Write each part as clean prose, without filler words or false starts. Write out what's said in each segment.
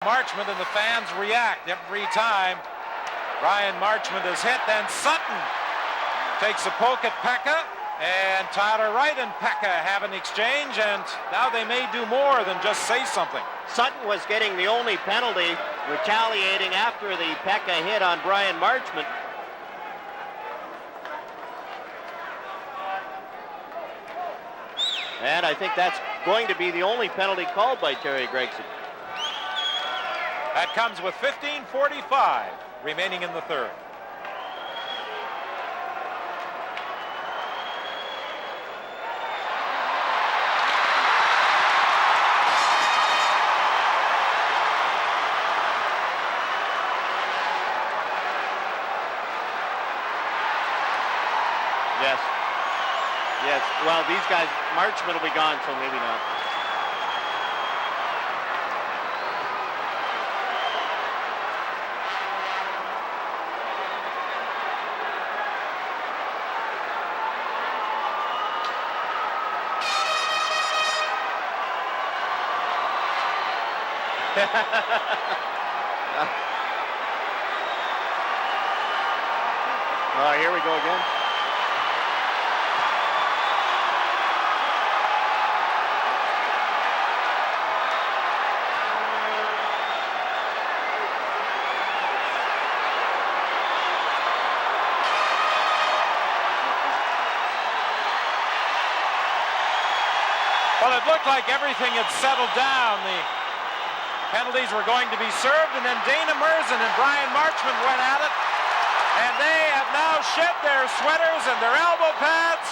Marchment, and the fans react every time Bryan Marchment is hit. Then Sutton takes a poke at Pekka, and Tyler Wright and Pekka have an exchange, and now they may do more than just say something. Sutton was getting the only penalty, retaliating after the Pekka hit on Bryan Marchment. And I think that's going to be the only penalty called by Terry Gregson. That comes with 15:45 remaining in the third. Yes. Yes. Well, these guys, Marchment will be gone, so maybe not. Oh, here we go again. Well, it looked like everything had settled down. The penalties were going to be served, and then Dana Murzyn and Bryan Marchment went at it, and they have now shed their sweaters and their elbow pads,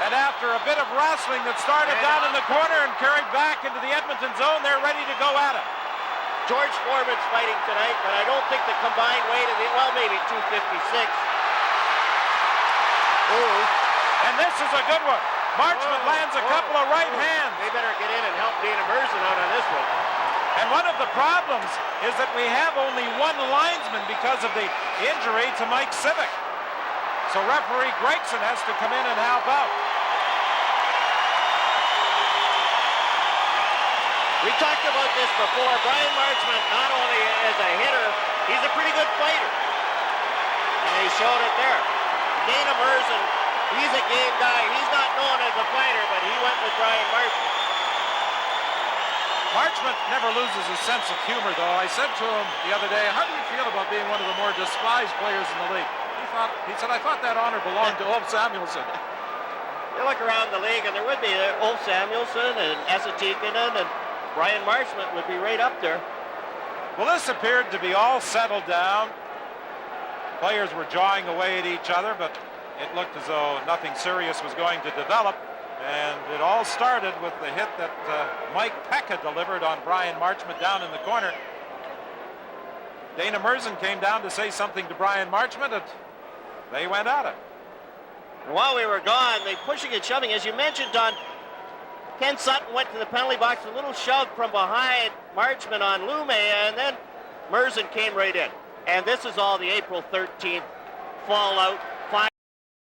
and after a bit of wrestling that started down in the corner and carried back into the Edmonton zone, they're ready to go at it. George Foreman's fighting tonight, but I don't think the combined weight of the, well, maybe 256. Ooh. And this is a good one. Marchment lands a couple of right hands. They better get in and help Dana Murzyn out on this one. And one of the problems is that we have only one linesman because of the injury to Mike Civic. So referee Gregson has to come in and help out. We talked about this before. Bryan Marchment, not only as a hitter, he's a pretty good fighter. And he showed it there. Dana Murzyn, he's a game guy. He's not known as a fighter, but he went with Bryan Marchment. Marchment never loses his sense of humor, though. I said to him the other day, how do you feel about being one of the more despised players in the league? He said, I thought that honor belonged to Ulf Samuelsson. You look around the league, and there would be Ulf Samuelsson and Esa Tikkanen, and Bryan Marchment would be right up there. Well, this appeared to be all settled down. Players were jawing away at each other, but it looked as though nothing serious was going to develop. And it all started with the hit that Mike Pekka delivered on Bryan Marchment down in the corner. Dana Murzyn came down to say something to Bryan Marchment, and they went at it. And while we were gone, they pushing and shoving. As you mentioned, Don, Ken Sutton went to the penalty box, a little shove from behind Marchment on Lume, and then Murzyn came right in. And this is all the April 13th fallout.